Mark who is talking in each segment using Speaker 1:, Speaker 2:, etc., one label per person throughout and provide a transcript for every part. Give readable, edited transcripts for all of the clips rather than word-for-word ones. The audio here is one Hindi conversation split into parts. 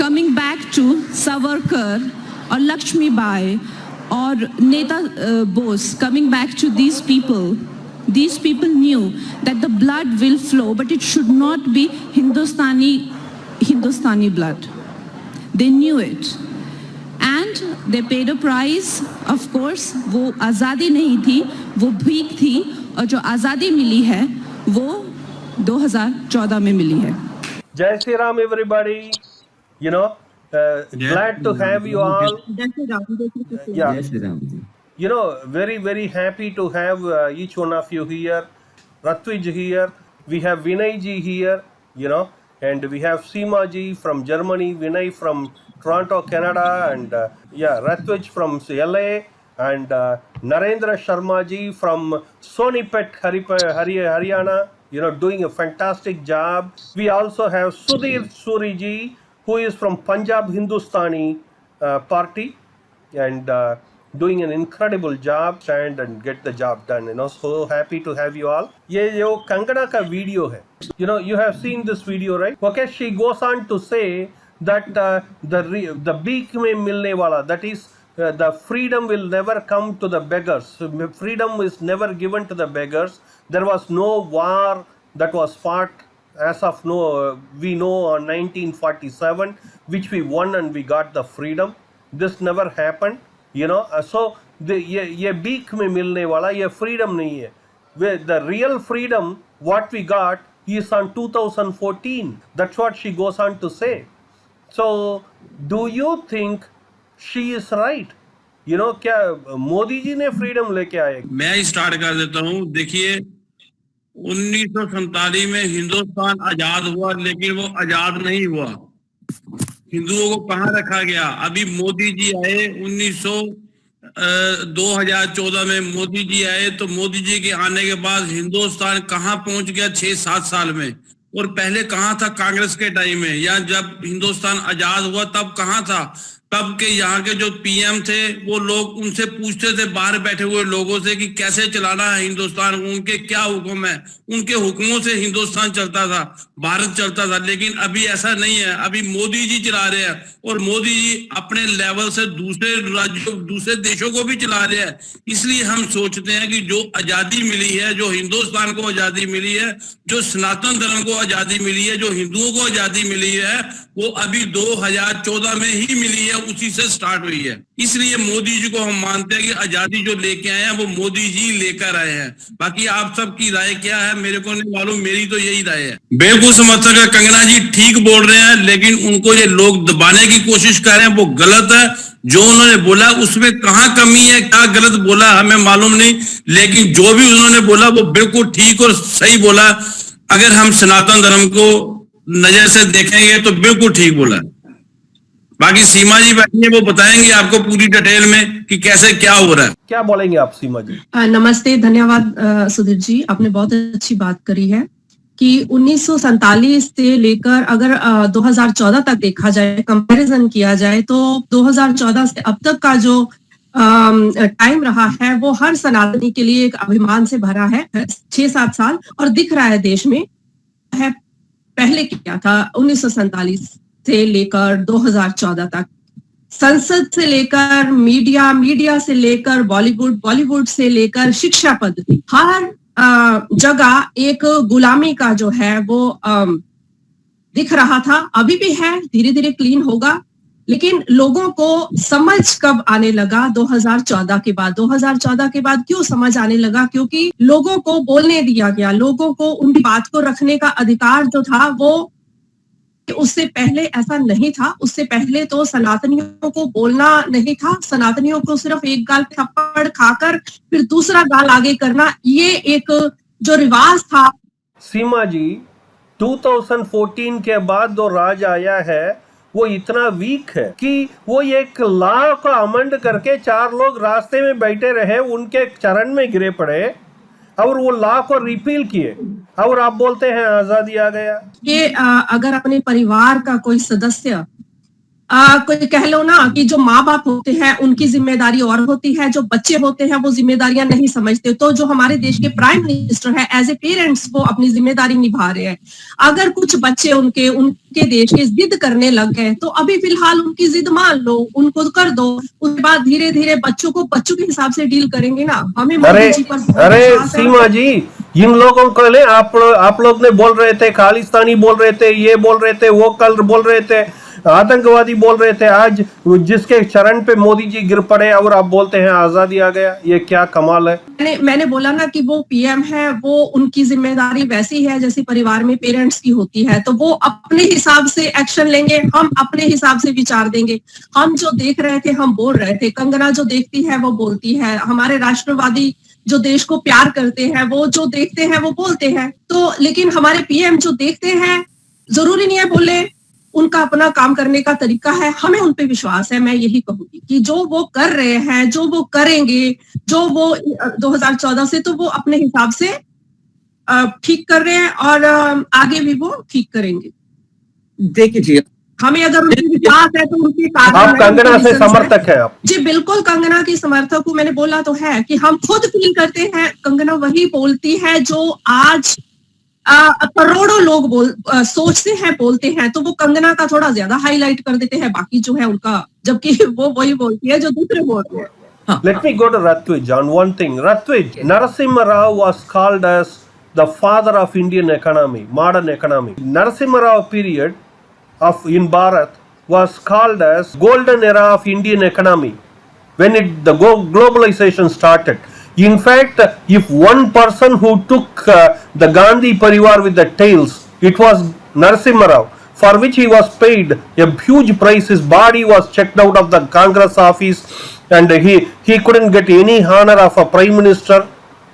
Speaker 1: coming back to Savarkar or Lakshmi Bai or Neta Bose, coming back to these people knew that the blood will flow, but it should not be Hindustani blood. They knew it. And they paid a price, of course. वो आज़ादी नहीं थी, वो भीख थी, और जो आज़ादी मिली है, वो 2014 में मिली है.
Speaker 2: Jai Shri Ram, everybody. Glad to have you all. Yeah. Very, very happy to have each one of you here. Ratwij here. We have Vinay ji here, and we have Seema ji from Germany, Vinay from Toronto, Canada, and Ratwij from LA, and Narendra Sharma ji from Sonipet, Haryana, doing a fantastic job. We also have Sudhir Suri ji, who is from Punjab Hindustani party, and doing an incredible job, stand and get the job done. So happy to have you all. ये जो कंगना का वीडियो है, you have seen this video, right? Okay, she goes on to say that the beak में मिलने वाला, that is the freedom will never come to the beggars. Freedom is never given to the beggars. There was no war that was fought as of now, we know, on 1947, which we won and we got the freedom. This never happened, so ये beak में मिलने वाला ये freedom नहीं है. The real freedom what we got is on 2014. That's what she goes on to say. So do you think she is right? क्या मोदी जी ने फ्रीडम लेके आए?
Speaker 3: मैं स्टार्ट कर देता हूँ. देखिए, 1947 में हिंदुस्तान आजाद हुआ, लेकिन वो आजाद नहीं हुआ. हिंदुओं को कहाँ रखा गया? अभी मोदी जी आए 2014 में मोदी जी आए, तो मोदी जी के आने के बाद हिंदुस्तान कहाँ पहुंच गया 6-7 साल में. और पहले कहाँ था कांग्रेस के टाइम में, या जब हिंदुस्तान आजाद हुआ तब कहाँ था? तब के यहाँ के जो पीएम थे वो लोग उनसे पूछते थे, बाहर बैठे हुए लोगों से, कि कैसे चलाना है हिंदुस्तान, उनके क्या हुक्म है. उनके हुक्मों से हिंदुस्तान चलता था, भारत चलता था. लेकिन अभी ऐसा नहीं है. अभी मोदी जी चला रहे हैं, और मोदी जी अपने लेवल से दूसरे राज्यों, दूसरे देशों को भी चला रहे हैं. इसलिए हम सोचते हैं कि जो आजादी मिली है, जो हिंदुस्तान को आजादी मिली है, जो सनातन धर्म को आजादी मिली है, जो हिंदुओं को आजादी मिली है, वो अभी 2014 में ही मिली है, उसी से स्टार्ट हुई है. इसलिए मोदी जी को हम मानते हैं कि आजादी जो लेके आए हैं वो मोदी जी लेकर आए हैं. बाकी आप सबकी राय क्या है मेरे को नहीं मालूम, मेरी तो यही राय है. बिल्कुल समर्थक है, कंगना जी ठीक बोल रहे हैं, लेकिन उनको ये लोग दबाने की कोशिश कर रहे हैं, वो गलत है. जो उन्होंने बोला उसमें कहाँ कमी है, क्या गलत बोला हमें मालूम नहीं, लेकिन जो भी उन्होंने बोला वो बिल्कुल ठीक और सही बोला. अगर हम सनातन धर्म को नजर से देखेंगे तो बिल्कुल ठीक बोला. बाकी सीमा जी बैठी है, वो बताएंगे आपको पूरी डिटेल में कि कैसे क्या हो रहा है. क्या बोलेंगे आप सीमा जी?
Speaker 4: नमस्ते, धन्यवाद सुधीर जी, आपने बहुत अच्छी बात करी है कि 1947 से लेकर अगर 2014 तक देखा जाए, कंपैरिजन किया जाए, तो 2014 से अब तक का जो टाइम रहा है वो हर सनातनी के लिए एक अभिमान से भरा है. 6-7 साल और दिख रहा है देश में है. पहले क्या था 1947 से लेकर 2014 तक, संसद से लेकर मीडिया से लेकर बॉलीवुड से लेकर शिक्षा पद्धति, हर जगह एक गुलामी का जो है वो दिख रहा था. अभी भी है, धीरे धीरे क्लीन होगा. लेकिन लोगों को समझ कब आने लगा? 2014 के बाद. 2014 के बाद क्यों समझ आने लगा? क्योंकि लोगों को बोलने दिया गया, लोगों को उनकी बात को रखने का अधिकार जो था वो, उससे पहले ऐसा नहीं था. उससे पहले तो सनातनियों को बोलना नहीं था. सनातनियों को सिर्फ एक गाल थप्पड़ खाकर फिर दूसरा गाल आगे करना, ये एक जो रिवाज था.
Speaker 2: सीमा जी, 2014 के बाद जो राज आया है वो इतना वीक है कि वो एक लॉ को अमेंड करके 4 लोग रास्ते में बैठे रहे, उनके चरण में गिरे पड़े और वो लॉ को रिपील किए, और आप बोलते हैं आजादी आ गया.
Speaker 4: ये अगर अपने परिवार का कोई सदस्य कोई कह लो ना कि जो माँ बाप होते हैं उनकी जिम्मेदारी और होती है, जो बच्चे होते हैं वो जिम्मेदारियां नहीं समझते। तो जो हमारे देश के प्राइम मिनिस्टर है एज ए पेरेंट्स वो अपनी जिम्मेदारी निभा रहे हैं। अगर कुछ बच्चे उनके देश के जिद करने लग गए तो अभी फिलहाल उनकी जिद मान लो, उनको कर दो, उसके बाद धीरे धीरे बच्चों को बच्चों के हिसाब से डील करेंगे ना। हमें मोदी जी पर बहुत
Speaker 2: अरे
Speaker 4: विश्वास है।
Speaker 2: सीमा जी, इन लोगों को ले आप लोग ने बोल रहे थे, खालिस्तानी बोल रहे थे, ये बोल रहे थे, वो कल बोल रहे थे, आतंकवादी बोल रहे थे, आज जिसके चरण पे मोदी जी गिर पड़े और आप बोलते हैं आजादी आ गया। ये क्या कमाल है।
Speaker 4: मैंने बोला ना कि वो पीएम है, वो उनकी जिम्मेदारी वैसी है जैसे परिवार में पेरेंट्स की होती है। तो वो अपने हिसाब से एक्शन लेंगे, हम अपने हिसाब से विचार देंगे। हम जो देख रहे थे हम बोल रहे थे, कंगना जो देखती है वो बोलती है, हमारे राष्ट्रवादी जो देश को प्यार करते हैं वो जो देखते हैं वो बोलते हैं। तो लेकिन हमारे पीएम जो देखते हैं जरूरी नहीं है बोले, उनका अपना काम करने का तरीका है, हमें उन पे विश्वास है। मैं यही कहूंगी कि जो वो कर रहे हैं, जो वो करेंगे, जो वो 2014 से तो वो अपने हिसाब से ठीक कर रहे हैं और आगे भी वो ठीक करेंगे।
Speaker 5: देखिए जी,
Speaker 4: हमें अगर उनकी विश्वास है तो उनके
Speaker 2: आप कंगना से समर्थक है आप?
Speaker 4: जी बिल्कुल कंगना की समर्थक हूँ। मैंने बोला तो है कि हम खुद फील करते हैं, कंगना वही बोलती है जो आज करोड़ों लोग सोचते हैं, बोलते हैं। तो वो कंगना का थोड़ा ज्यादा हाईलाइट कर देते हैं, बाकी जो है उनका, जबकि वो वही बोलती है जो दूसरे बोलते हैं।
Speaker 2: Let me go to Ratwij on one thing. Ratwij, Narasimha Rao was called as the father of Indian economy, modern economy. Narasimha Rao period in Bharat was called as golden era of Indian economy when the globalization started. In fact, if one person who took the Gandhi Parivar with the tails, it was Narasimha Rao, for which he was paid a huge price. His body was checked out of the Congress office and he couldn't get any honor of a prime minister.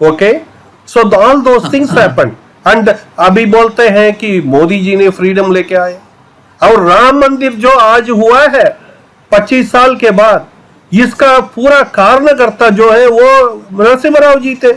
Speaker 2: Okay, so all those things happened. And अभी बोलते हैं कि मोदी जी ने फ्रीडम लेके आए, और राम मंदिर जो आज हुआ है 25 साल के बाद, इसका पूरा कारणकर्ता जो है वो नरसिम्हा राव जी थे।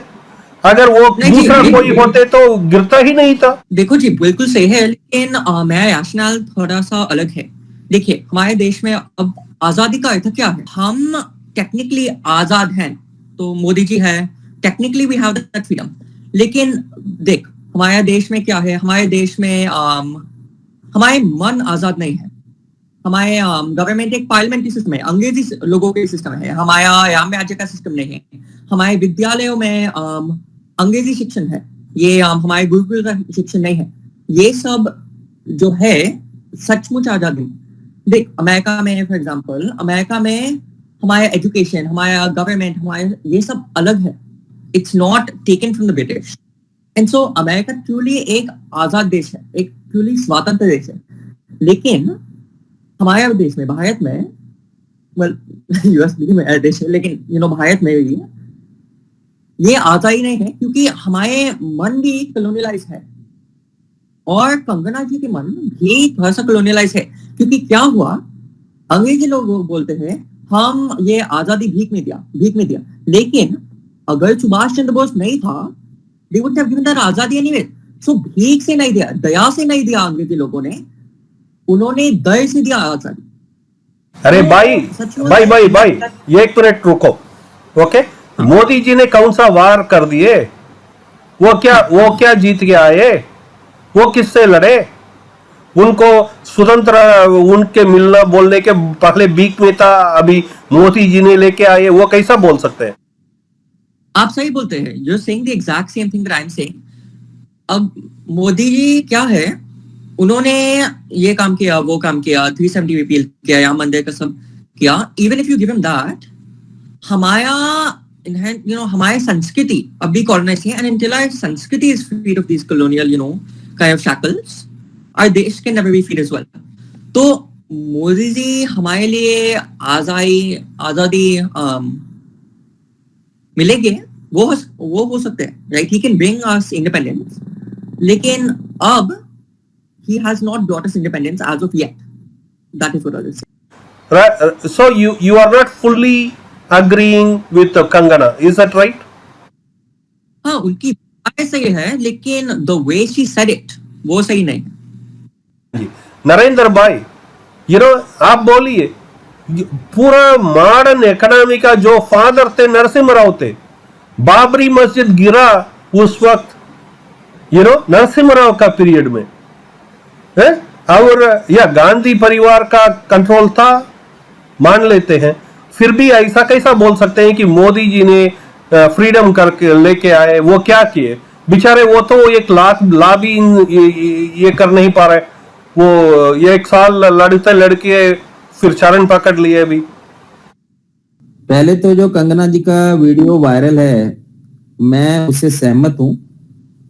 Speaker 2: अगर वो दूसरा कोई होते तो गिरता ही नहीं था।
Speaker 5: देखो जी, बिल्कुल सही है, लेकिन मैं रैशनल थोड़ा सा अलग है। देखिए, हमारे देश में अब आजादी का अर्थ क्या है? हम टेक्निकली आजाद हैं, तो मोदी जी है, technically we have that freedom. लेकिन देख, हमारे देश में क्या है? हमारे देश में हमारे मन आजाद नहीं है। हमारे गवर्नमेंट एक पार्लियामेंट्री सिस्टम है, अंग्रेजी लोगों के सिस्टम है। हमारा राम राज्य का सिस्टम नहीं है। हमारे विद्यालयों में अंग्रेजी शिक्षण है, ये हमारे गुरुकुल का शिक्षण नहीं है। ये सब जो है सचमुच आजादी। देख, अमेरिका में फॉर एग्जांपल, अमेरिका में हमारा एजुकेशन, हमारा गवर्नमेंट, हमारे ये सब अलग है। It's not taken from the British. And so America truly एक आजाद देश है, एक ट्रूली स्वतंत्र देश है। लेकिन हमारे देश में, भारत में, यूएस में देश है, लेकिन भारत में भी ये आजादी नहीं है, क्योंकि हमारे मन भी कॉलोनियलाइज है और कंगना जी के मन भी थोड़ा सा कॉलोनियलाइज है। क्योंकि क्या हुआ, अंग्रेजी लोग बोलते हैं हम ये आजादी भीख में दिया, लेकिन अगर सुभाष चंद्र बोस नहीं था, they would have given that आजादी anyway। So भीख से नहीं दिया, दया से नहीं दिया अंग्रेजी लोगों ने, उन्होंने दया से दिया आजादी।
Speaker 2: अरे भाई, ये एक मिनट रुको। ओके, मोदी जी ने कौन सा वार कर दिए? वो क्या जीत के आए? वो किससे लड़े? उनको स्वतंत्र उनके मिलना बोलने के पहले भीख में था, अभी मोदी जी ने लेके आए, वो कैसा बोल सकते हैं?
Speaker 5: आप सही बोलते हैं, you're saying the exact same thing that I'm saying। अब मोदी जी क्या है, उन्होंने ये काम किया, वो काम किया, 370 रिपील किया, राम मंदिर का सब किया। Even if you give him that, हमारे संस्कृति अभी कॉलोनाइज है, एंड until our संस्कृति is freed of these colonial kind of shackles, our देश can never be freed as well। तो मोदी जी हमारे लिए आजादी मिलेंगे, वो हो सकते हैं, right? He can bring us independence, लेकिन अब he has not brought us independence as of yet। That is what I will say।
Speaker 2: Right, so you are not fully agreeing with Kangana, is that right?
Speaker 5: हाँ, उनकी बात सही है, लेकिन the way she said it वो सही नहीं है।
Speaker 2: नरेंद्र भाई, आप बोलिए, पूरा मॉडर्न इकोनॉमी का जो फादर थे नरसिम्हा राव थे, बाबरी मस्जिद गिरा उस वक्त नरसिम्हा राव का पीरियड में है, और या गांधी परिवार का कंट्रोल था, मान लेते हैं, फिर भी ऐसा कैसा बोल सकते हैं कि मोदी जी ने फ्रीडम करके लेके आए? वो क्या किए बेचारे? वो तो एक लाभी ये कर नहीं पा रहे, वो 1 साल लड़ते लड़के फिर चरण पकड़ लिए। अभी
Speaker 6: पहले तो जो कंगना जी का वीडियो वायरल है, मैं उससे सहमत हूं,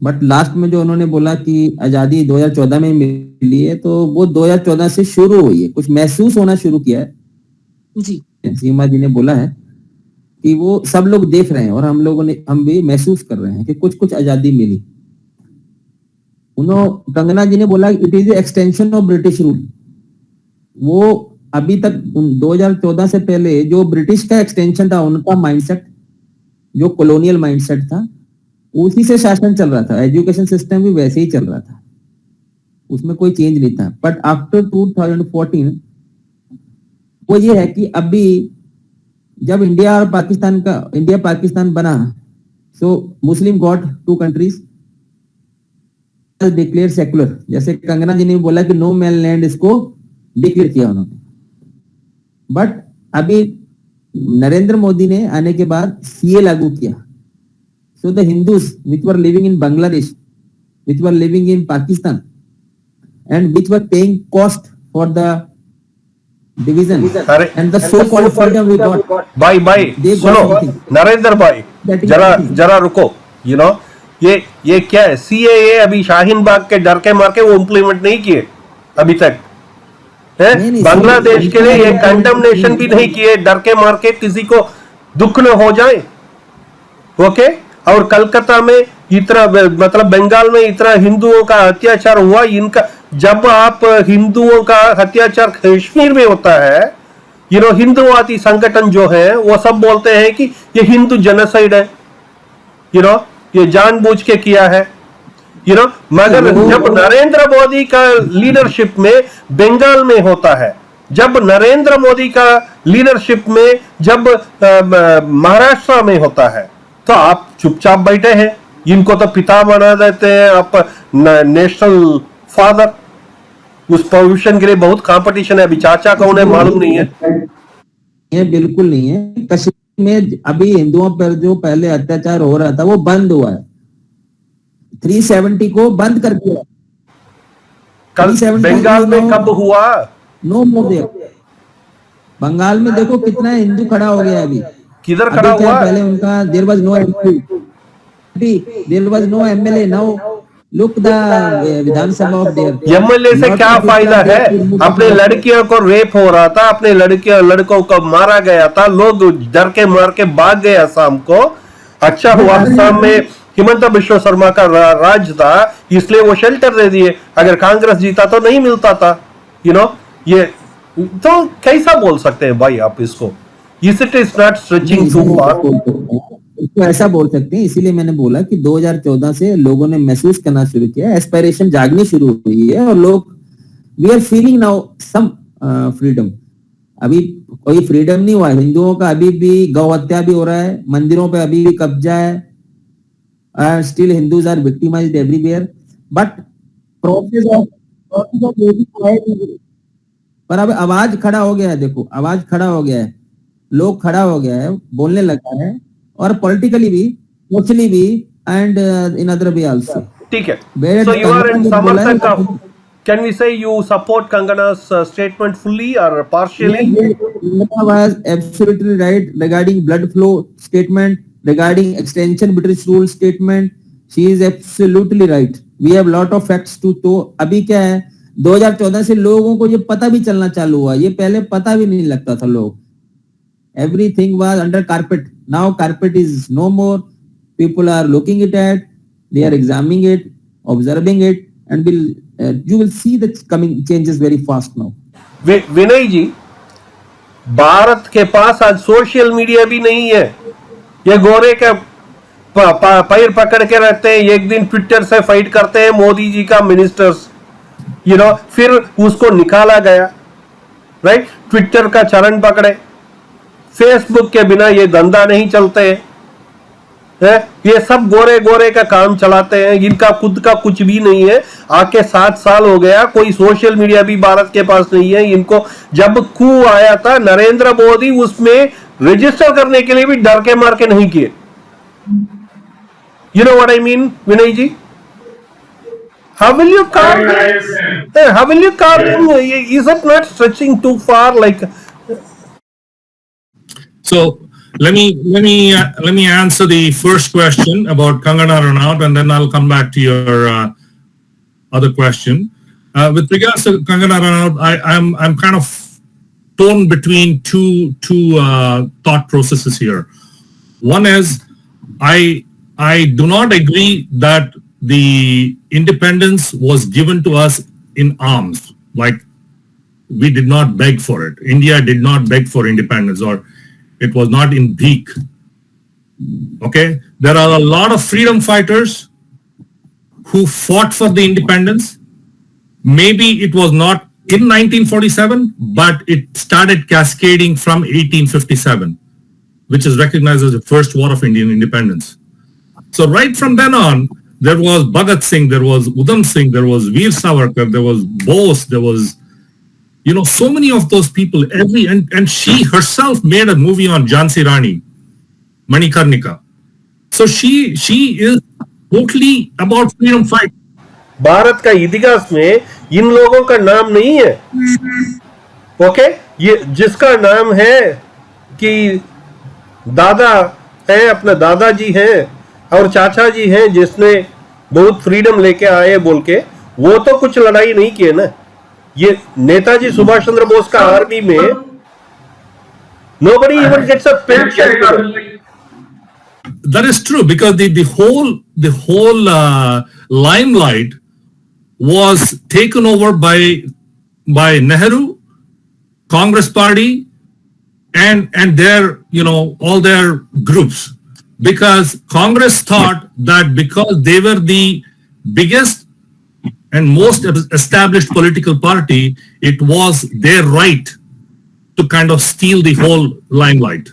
Speaker 6: बट लास्ट में जो उन्होंने बोला कि आजादी 2014 में मिली है, तो वो 2014 से शुरू हुई है, कुछ महसूस होना शुरू किया है
Speaker 4: जी।
Speaker 6: सीमा जी ने बोला है कि वो सब लोग देख रहे हैं और हम भी महसूस कर रहे हैं कि कुछ कुछ आजादी मिली। कंगना जी ने बोला it is extension of British rule. वो अभी तक 2014 से पहले जो ब्रिटिश का एक्सटेंशन था, उनका माइंडसेट जो कॉलोनियल माइंडसेट था, उसी से शासन चल रहा था, एजुकेशन सिस्टम भी वैसे ही चल रहा था, उसमें कोई चेंज नहीं था। बट आफ्टर 2014 वो ये है कि अभी जब इंडिया पाकिस्तान बना, सो मुस्लिम गॉट 2 कंट्रीज डिक्लेयर सेकुलर, जैसे कंगना जी ने बोला कि नो मैन लैंड, इसको डिक्लेयर किया उन्होंने। बट अभी नरेंद्र मोदी ने आने के बाद सीए लागू किया, so the Hindus which were living in Bangladesh, which were living in Pakistan and which were paying cost for the division and the so called freedom we got.
Speaker 2: भाई सुनो नरेंद्र भाई, जरा रुको। ये क्या है? सीएए अभी शाहीन बाग के डर के मार के वो इम्प्लीमेंट नहीं किए अभी तक है, बांग्लादेश के लिए ये कंडेमनेशन भी नहीं किए, डर के मार के किसी को दुख न हो जाए। ओके, और कलकत्ता में इतना, मतलब बंगाल में इतना हिंदुओं का अत्याचार हुआ, इनका जब आप हिंदुओं का अत्याचार कश्मीर में होता है, हिंदुवादी संगठन जो है वो सब बोलते हैं कि ये हिंदू जेनोसाइड है, ये जानबूझ के किया है, मगर जब नरेंद्र मोदी का लीडरशिप में बंगाल में होता है, जब नरेंद्र मोदी का लीडरशिप में जब महाराष्ट्र में होता है, तो आप चुपचाप बैठे हैं। इनको तो पिता बना देते हैं आप, नेशनल फादर। उस पोजीशन के लिए बहुत कंपटीशन है, अभी चाचा कौन है मालूम नहीं है।
Speaker 6: ये बिल्कुल नहीं है। कश्मीर में अभी हिंदुओं पर जो पहले अत्याचार हो रहा था वो बंद हुआ है, 370 को बंद कर दिया।
Speaker 2: कल बंगाल में कब हुआ?
Speaker 6: नो मोदी। बंगाल में देखो कितना हिंदू खड़ा हो गया अभी।
Speaker 2: किधर खड़ा हुआ?
Speaker 6: पहले उनका there was no MLA, now look the Vidhan Sabha of there.
Speaker 2: MLA से क्या फायदा है? अपने लड़कियों को रेप हो रहा था, अपने लड़कों को मारा गया था, लोग डर के मार के भाग गए असम को। अच्छा हुआ असम में हिमंता बिश्व शर्मा का राज था, इसलिए वो शेल्टर दे दिए। अगर कांग्रेस जीता तो नहीं मिलता था। ये तो कैसा बोल सकते हैं भाई आप इसको? It is not stretching too far?
Speaker 6: इसको ऐसा बोल सकते हैं, इसीलिए मैंने बोला कि 2014 से लोगों ने महसूस करना शुरू किया, एस्पिरेशन जागनी शुरू हुई है, और लोग we are feeling now some freedom. अभी कोई फ्रीडम नहीं हुआ हिंदुओं का, अभी भी गौ हत्या भी हो रहा है, मंदिरों पे अभी भी कब्जा है, still Hindus are victimized everywhere, but process of पर अब आवाज खड़ा हो गया है। देखो आवाज खड़ा हो गया है, लोग खड़ा हो गया है, बोलने लगा है, और पॉलिटिकली भी, सोशली भी, and in other way also.
Speaker 2: ठीक है, so you are in समर्थक of, can we say you support Kangana's statement fully or partially?
Speaker 6: Kangana was absolutely right regarding blood flow statement, regarding extension British rule statement. She is absolutely right. We have lot of facts to. तो अभी क्या है, 2014 से लोगों को ये पता भी चलना चालू हुआ, ये पहले पता भी नहीं लगता था लोग। Everything was under carpet. Now carpet is no more. People are looking it at, they are examining it, observing it, and you will see the coming changes very fast now.
Speaker 2: विनय जी, भारत के पास आज सोशल मीडिया भी नहीं है। ये गोरे के पैर पकड़ के रहते हैं, एक दिन ट्विटर से फाइट करते हैं मोदी जी का मिनिस्टर्स, फिर उसको निकाला गया, राइट? ट्विटर का चरण पकड़े, फेसबुक के बिना ये धंधा नहीं चलते हैं, ये सब गोरे गोरे का काम चलाते हैं, इनका खुद का कुछ भी नहीं है। आके 7 साल हो गया, कोई सोशल मीडिया भी भारत के पास नहीं है। इनको जब कू आया था नरेंद्र मोदी उसमें रजिस्टर करने के लिए भी डर के मार के नहीं किए। You know what I mean, Vinay ji? How will you calm them? How will you calm them? Is it not stretching too far? Like,
Speaker 7: so let me answer the first question about Kangana Ranaut, and then I'll come back to your other question. With regards to Kangana Ranaut, I'm kind of torn between two thought processes here. One is I do not agree that the independence was given to us in arms. Like, we did not beg for it. India did not beg for independence, or it was not in bheek. Okay? There are a lot of freedom fighters who fought for the independence. Maybe it was not in 1947, but it started cascading from 1857, which is recognized as the first war of Indian independence. So right from then on, there was Bhagat Singh, there was Udham Singh, there was Veer Savarkar, there was Bose, there was, so many of those people. And she herself made a movie on Jhansi Rani, Manikarnika. So she is totally about freedom fight.
Speaker 2: Bharat का इतिहास में इन लोगों का नाम नहीं है। ओके? ये जिसका नाम है कि दादा है, अपने दादाजी हैं और चाचा जी हैं जिसने बहुत फ्रीडम लेके आए बोल के, वो तो कुछ लड़ाई नहीं की है ना। ये नेताजी सुभाष चंद्र बोस का आर्मी में nobody even gets a pension.
Speaker 7: That is true, because the whole limelight was taken over by Nehru, Congress Party, and their all their groups. Because Congress thought that because they were the biggest and most established political party, it was their right to kind of steal the whole limelight.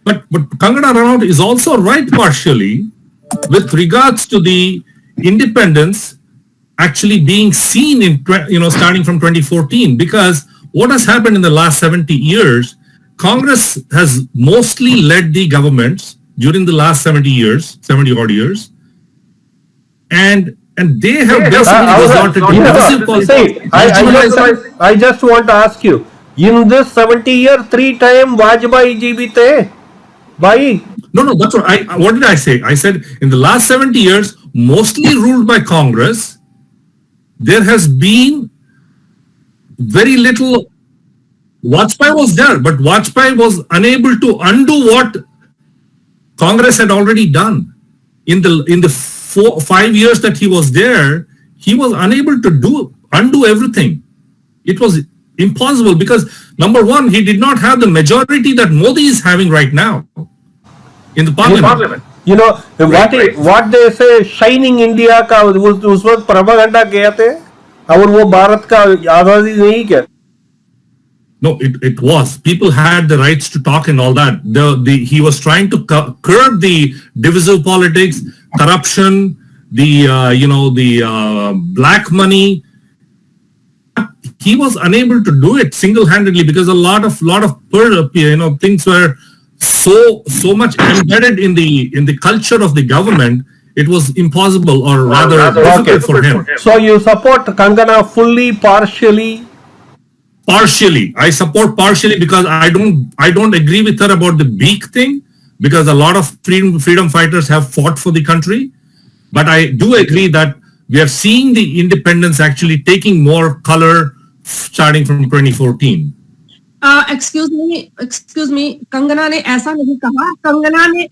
Speaker 7: But Kangana Ranaut is also right partially with regards to the independence actually being seen in starting from 2014, because what has happened in the last 70 years, Congress has mostly led the governments during the last 70 odd years, and they have basically resorted to divisive politics.
Speaker 2: I just want to ask you, in this 70 year, 3 times Vajpayee ji bhi the, bhai?
Speaker 7: No, that's what did I say? I said in the last 70 years, mostly ruled by Congress, there has been very little. Vajpayee was there, but Vajpayee was unable to undo what Congress had already done. In the 5 years that he was there, he was unable to undo everything. It was impossible because, number one, he did not have the majority that Modi is having right now in the parliament.
Speaker 2: What they say, shining India का उस वक्त प्रोपेगेंडा किया थे, और वो भारत का आजादी नहीं क्या?
Speaker 7: No, it was. People had the rights to talk and all that. He was trying to curb the divisive politics, corruption, the black money. He was unable to do it single-handedly because a lot of things were so much embedded in the culture of the government. It was impossible, or rather difficult for him.
Speaker 2: So you support Kangana fully, partially?
Speaker 7: Partially. I support partially because I don't agree with her about the Beak thing, because a lot of freedom fighters have fought for the country. But I do agree that we are seeing the independence actually taking more color starting from 2014.
Speaker 4: Excuse me, Kangana ने ऐसा नहीं कहा. कंगना ने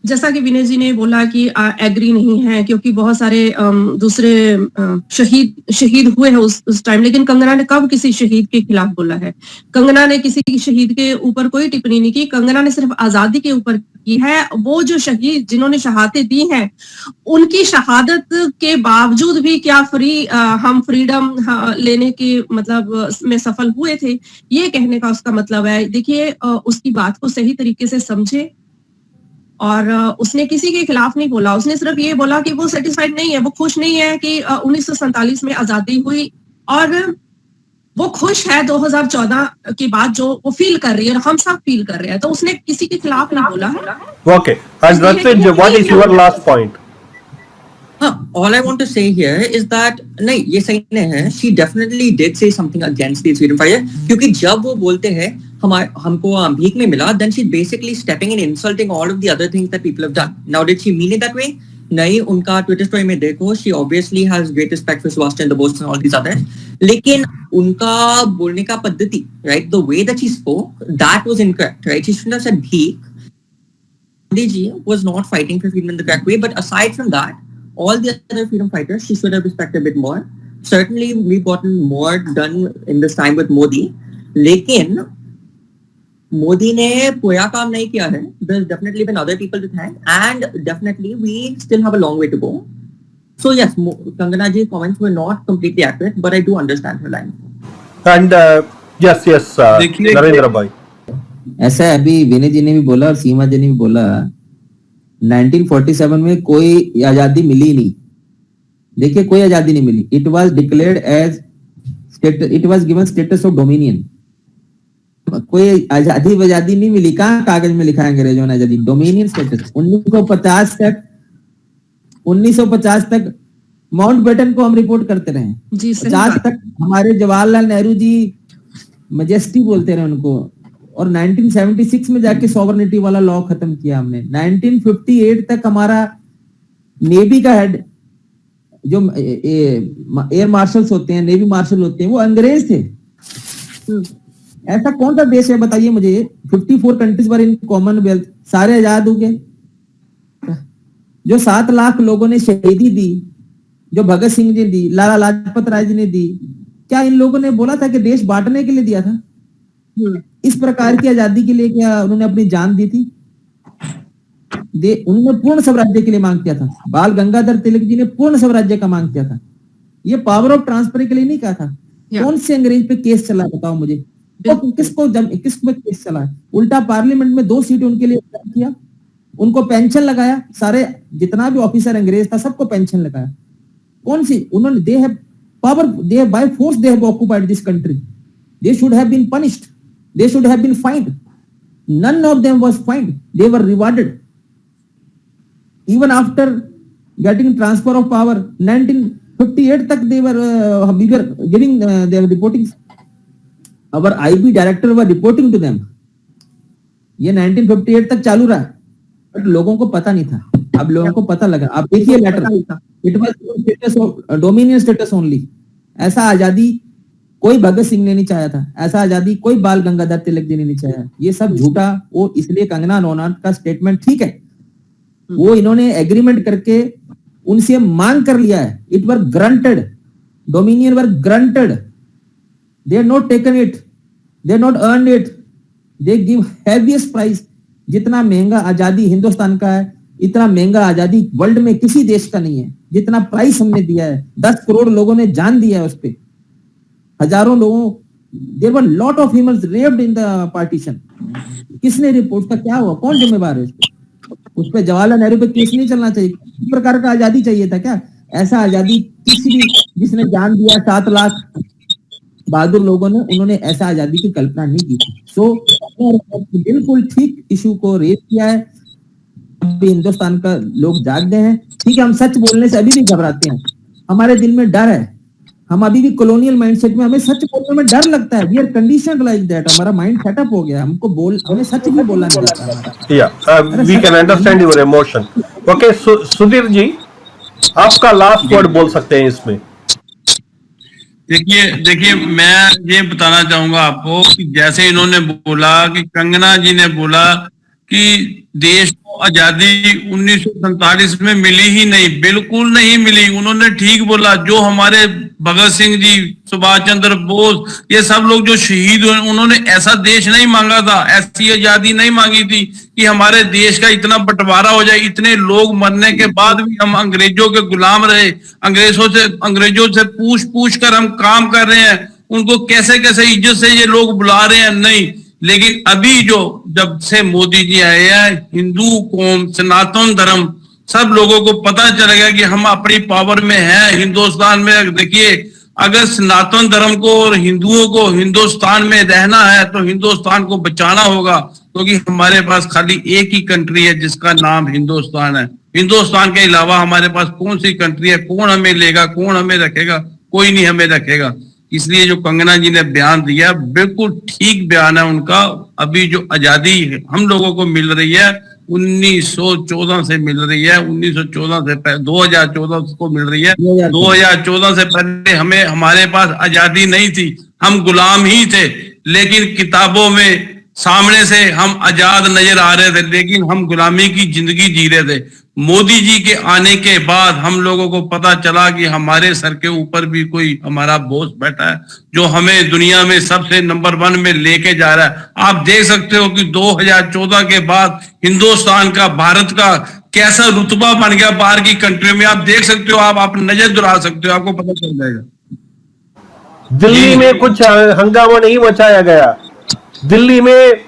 Speaker 4: जैसा कि विनय जी ने बोला कि एग्री नहीं है क्योंकि बहुत सारे दूसरे शहीद हुए हैं उस टाइम, लेकिन कंगना ने कब किसी शहीद के खिलाफ बोला है? कंगना ने किसी शहीद के ऊपर कोई टिप्पणी नहीं की। कंगना ने सिर्फ आजादी के ऊपर की है। वो जो शहीद जिन्होंने शहादतें दी हैं, उनकी शहादत के बावजूद भी क्या हम फ्रीडम लेने के मतलब में सफल हुए थे, ये कहने का उसका मतलब है। देखिए, उसकी बात को सही तरीके से समझे, और उसने किसी के खिलाफ नहीं बोला। उसने सिर्फ ये बोला कि वो सेटिस्फाइड नहीं है, वो खुश नहीं है कि 1947 में आजादी हुई, और वो खुश है 2014 के बाद जो वो फील कर रही है और हम सब फील कर रहे हैं। तो उसने किसी के खिलाफ नहीं बोला।
Speaker 2: Okay. And Ratwij, what is your last point?
Speaker 5: All I want to say here is that नहीं, ये सही नहीं है. She definitely did say something against the freedom fighter, क्योंकि जब वो बोलते हैं हमको भीख में मिला, then she's basically stepping in, insulting all of the other things that people have done. Now did she mean it that way? नहीं, उनका ट्विटर स्टोरी में देखो, she obviously has great respect for Subhash Chandra Bose and all these others. लेकिन उनका बोलने का पद्धति, right, the way that she spoke, that was incorrect, right? She shouldn't have said भीख. Gandhi ji was not fighting for freedom in the correct way, but aside from that, all the other freedom fighters, she should have respected a bit more. Certainly, we've gotten more done in this time with Modi. लेकिन मोदी ने पूरा काम नहीं किया है. There's definitely been other people to thank, and definitely we still have a long way to go. So yes, Kangana ji's comments were not completely accurate, but I do understand her line.
Speaker 2: And yes, Narendra भाई.
Speaker 6: ऐसा अभी विनय जी ने भी बोला और सीमा जी ने भी बोला, 1947 में कोई आजादी मिली नहीं. देखिए, कोई आजादी नहीं मिली. It was declared as it was given status of dominion. कोई आजादी नहीं मिली. कहाँ कागज में लिखा है अंग्रेजों ने आजादी? Dominion status. 1950 तक माउंटबेटन को हम रिपोर्ट करते रहे. 50 तक हमारे जवाहरलाल नेहरू जी मजेस्टी बोलते रहे उनको, और 1976 में जाके सॉवरेनिटी वाला लॉ खत्म किया हमने. 1958 तक हमारा नेवी का हेड, जो एयर मार्शल्स होते हैं, नेवी मार्शल होते हैं, वो अंग्रेज थे. ऐसा कौन सा देश है बताइए मुझे? 54 कंट्रीज वर इन कॉमनवेल्थ, सारे आजाद हो गए. जो 7 लाख लोगों ने शहीदी दी, जो भगत सिंह जी दी, लाला लाजपत राय जी ने दी, क्या इन लोगों ने बोला था कि देश बांटने के लिए दिया था? इस प्रकार की आजादी के लिए क्या उन्होंने अपनी जान दी थी? उन्होंने पूर्ण स्वराज्य के लिए मांग किया था. बाल गंगाधर तिलक जी ने पूर्ण स्वराज्य का मांग किया था. ये पावर ऑफ ट्रांसफर के लिए नहीं कहा था. कौन से अंग्रेज पे केस चला बताओ मुझे? किसको केस चला? उल्टा पार्लियामेंट में 2 सीट उनके लिए किया, उनको पेंशन लगाया. सारे जितना भी ऑफिसर अंग्रेज था सबको पेंशन लगाया. कौन सी? उन्होंने they have power, they have by force they have occupied this country. They should have been punished, they should have been fined. None of them was fined. They were rewarded. Even after getting transfer of power, 1958 तक we were giving their reporting. Our IB director were reporting to them. ये 1958 तक चालू रहा, बट लोगों को पता नहीं था. अब लोगों को पता लगा. आप देखिए letter, it was status of dominion status only. ऐसा आजादी कोई भगत सिंह ने नहीं चाहा था. ऐसा आजादी कोई बाल गंगाधर तिलक जी ने नहीं चाहा. ये सब झूठा. वो इसलिए कंगना रनौत का स्टेटमेंट ठीक है, वो इन्होंने एग्रीमेंट करके उनसे मांग कर लिया है. It were granted, dominion were granted. They not taken it, they not earn it, they give heaviest price. जितना महंगा आजादी हिंदुस्तान का है, इतना महंगा आजादी वर्ल्ड में किसी देश का नहीं है. जितना प्राइस हमने दिया है, 10 करोड़ लोगों ने जान दिया है उस पर. हजारों लोगों, there were lot of humans raped in the partition. किसने रिपोर्ट का क्या हुआ? कौन जिम्मेवार है उस पे? उस पे जवाहरलाल नेहरू पे केस नहीं चलना चाहिए. इस प्रकार का आजादी चाहिए था क्या? ऐसा आजादी किसी भी जिसने जान दिया 7 लाख बहादुर लोगों ने, उन्होंने ऐसा आजादी की कल्पना नहीं की. सो बिल्कुल ठीक इशू को रेज किया है. अभी हिंदुस्तान का लोग जाग गए हैं. ठीक है, हम सच बोलने से अभी भी घबराते हैं. हमारे दिल में डर है. हम अभी भी कॉलोनियल माइंडसेट में, हमें सच बोलने में डर लगता है. We are conditioned like that. हमारा माइंड सेटअप हो गया. हमें सच भी बोलना नहीं आता.
Speaker 2: We can understand your emotion. Okay, Sudhir ji, आपका लास्ट वर्ड बोल सकते हैं इसमें.
Speaker 3: देखिए मैं ये बताना चाहूंगा आपको कि जैसे इन्होंने बोला कि कंगना जी ने बोला कि देश को आजादी 1947 में मिली ही नहीं, बिल्कुल नहीं मिली। उन्होंने ठीक बोला, जो हमारे भगत सिंह जी, सुभाष चंद्र बोस, ये सब लोग जो शहीद हुए, उन्होंने ऐसा देश नहीं मांगा था, ऐसी आजादी नहीं मांगी थी कि हमारे देश का इतना बंटवारा हो जाए। इतने लोग मरने के बाद भी हम अंग्रेजों के गुलाम रहे, अंग्रेजों से पूछ कर हम काम कर रहे हैं, उनको कैसे कैसे इज्जत से ये लोग बुला रहे हैं। नहीं, लेकिन अभी जो जब से मोदी जी आए हैं, हिंदू कौम, सनातन धर्म, सब लोगों को पता चल गया कि हम अपनी पावर में हैं हिंदुस्तान में। देखिए, अगर सनातन धर्म को और हिंदुओं को हिंदुस्तान में रहना है तो हिंदुस्तान को बचाना होगा, क्योंकि हमारे पास खाली एक ही कंट्री है जिसका नाम हिंदुस्तान है। हिंदुस्तान के अलावा हमारे पास कौन सी कंट्री है? कौन हमें लेगा, कौन हमें रखेगा? कोई नहीं हमें रखेगा। इसलिए जो कंगना जी ने बयान दिया, बिल्कुल ठीक बयान है उनका। अभी जो आजादी हम लोगों को मिल रही है 1914 से मिल रही है, 1914 से पहले 2014 को मिल रही है। 2014 से पहले हमें, हमारे पास आजादी नहीं थी, हम गुलाम ही थे। लेकिन किताबों में सामने से हम आजाद नजर आ रहे थे, लेकिन हम गुलामी की जिंदगी जी रहे थे। मोदी जी के आने के बाद हम लोगों को पता चला कि हमारे सर के ऊपर भी कोई हमारा बॉस बैठा है, जो हमें दुनिया में सबसे नंबर 1 में लेके जा रहा है। आप देख सकते हो कि 2014 के बाद हिंदुस्तान का, भारत का कैसा रुतबा बन गया बाहर की कंट्री में। आप देख सकते हो, आप नजर दुरा सकते हो, आपको पता चल जाएगा।
Speaker 2: दिल्ली में कुछ हंगामा नहीं मचाया गया। दिल्ली में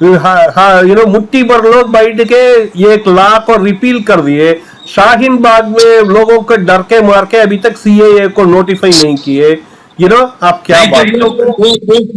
Speaker 2: मुट्ठी भर लोग बैठ के 1 लाख और रिपील कर दिए। शाहीन बाग में लोगों को डर के मार के अभी तक सीएए को नोटिफाई नहीं किए। आप क्या बात कर रहे हो?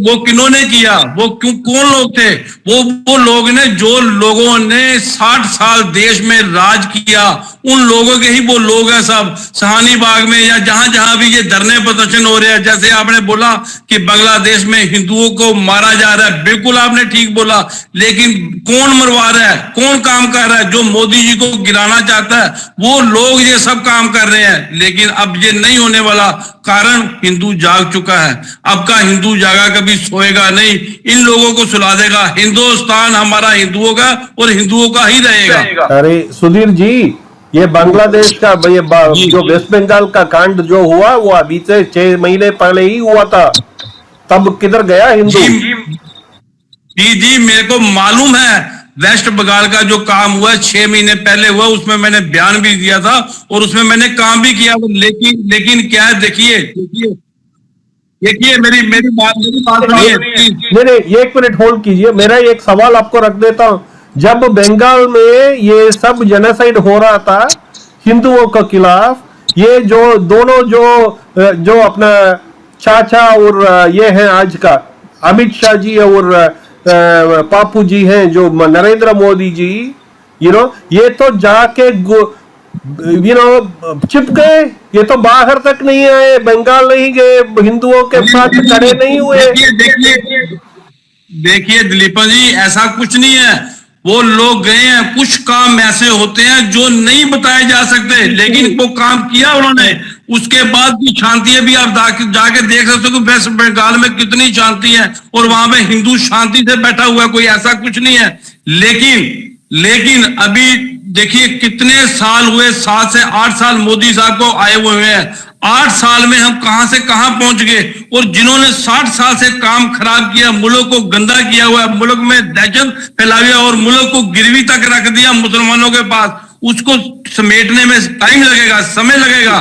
Speaker 3: वो किन्होंने किया? वो कौन लोग थे? वो लोग ने, जो लोगों ने 60 साल देश में राज किया, उन लोगों के ही वो लोग हैं सब। सहानी बाग में या जहां जहां भी ये धरने प्रदर्शन हो रहे हैं, जैसे आपने बोला कि बांग्लादेश में हिंदुओं को मारा जा रहा है, बिल्कुल आपने ठीक बोला। लेकिन कौन मरवा रहा है, कौन काम कर रहा है? जो मोदी जी को गिराना चाहता है, वो लोग ये सब काम कर रहे हैं। लेकिन अब ये नहीं होने वाला, कारण हिंदू जाग चुका है। अब का हिंदू जागा कभी सोएगा नहीं, इन लोगों को सुला देगा। हिंदुस्तान हमारा हिंदुओं का और हिंदुओं का ही रहेगा।
Speaker 2: अरे सुधीर जी, ये बांग्लादेश का, ये जो वेस्ट बंगाल का कांड जो हुआ, वो अभी से 6 महीने पहले ही हुआ था। तब किधर गया हिंदू?
Speaker 3: जी, मेरे को मालूम है। वेस्ट बंगाल का जो काम हुआ 6 महीने पहले हुआ, उसमें मैंने बयान भी दिया था और उसमें मैंने काम भी किया। लेकिन क्या है, देखिए मेरी बात सुनिए।
Speaker 2: मेरे 1 मिनट होल्ड कीजिए, मेरा एक सवाल आपको रख देता हूं। जब बंगाल में ये सब जेनोसाइड हो रहा था हिंदुओं के खिलाफ, ये जो दोनों जो अपना चाचा और ये है आज का अमित शाह जी और पापू जी हैं, जो नरेंद्र मोदी जी, ये तो जाके चिप गए। ये तो बाहर तक नहीं आए, बंगाल नहीं गए, हिंदुओं के साथ खड़े नहीं हुए।
Speaker 3: देखिए दिलीपन जी, ऐसा कुछ नहीं है। वो लोग गए हैं, कुछ काम ऐसे होते हैं जो नहीं बताए जा सकते, लेकिन वो काम किया उन्होंने। उसके बाद भी शांति है, भी आप जाके देख सकते हो कि वेस्ट बंगाल में कितनी शांति है और वहां पे हिंदू शांति से बैठा हुआ है, कोई ऐसा कुछ नहीं है। लेकिन अभी देखिए कितने साल हुए, 7 से 8 साल मोदी साहब को आए हुए हैं। 8 साल में हम कहां से कहां पहुंच गए। और जिन्होंने 60 साल से काम खराब किया, मुल्क को गंदा किया हुआ, मुल्क में दहशत फैलाई हुआ और मुल्क को गिरवी तक रख दिया मुसलमानों के पास, उसको समेटने में टाइम लगेगा, समय लगेगा।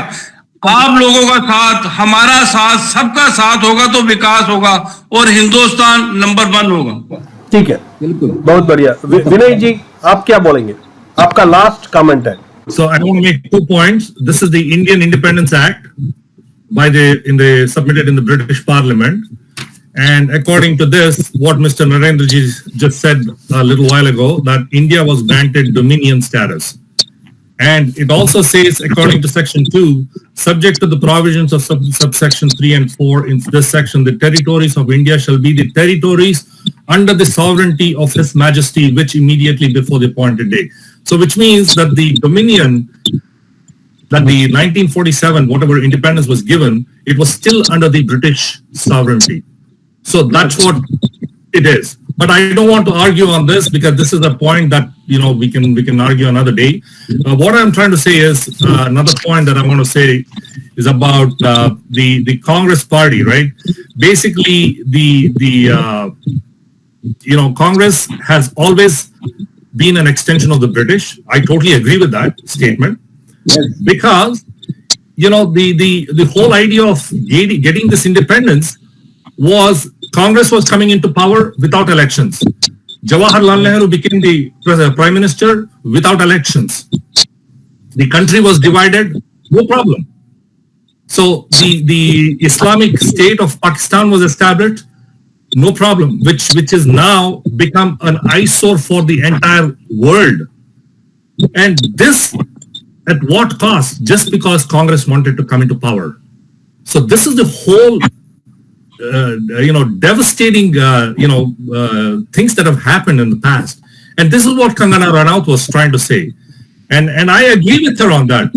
Speaker 3: आप लोगों का साथ, हमारा साथ, सबका साथ होगा तो विकास होगा और हिंदुस्तान नंबर 1 होगा।
Speaker 2: ठीक है, बिल्कुल, बहुत बढ़िया। विनय जी, आप क्या बोलेंगे? आपका लास्ट कमेंट है।
Speaker 7: So I want to make 2 points. This is the Indian Independence Act submitted in the British Parliament. And according to this, what Mr. Narendra ji just said a little while ago, that India was granted dominion status. And it also says, according to section 2, subject to the provisions of subsection 3 and 4 in this section, the territories of India shall be the territories under the sovereignty of His Majesty, which immediately before the appointed day. So which means that the dominion that the 1947, whatever independence was given, it was still under the British sovereignty. So that's what it is. but I don't want to argue on this because this is a point that, we can argue another day. What I'm trying to say is, another point that I want to say is about the Congress party, right? Basically, Congress has always been an extension of the British. I totally agree with that statement.
Speaker 6: Yes.
Speaker 7: Because, the whole idea of getting this independence was Congress was coming into power without elections. Jawaharlal Nehru became the prime minister without elections. The country was divided, no problem. So the Islamic State of Pakistan was established, no problem, which is now become an eyesore for the entire world. And this, at what cost? Just because Congress wanted to come into power. So this is the whole, devastating, things that have happened in the past. And this is what Kangana Ranaut was trying to say. And I agree with her on that.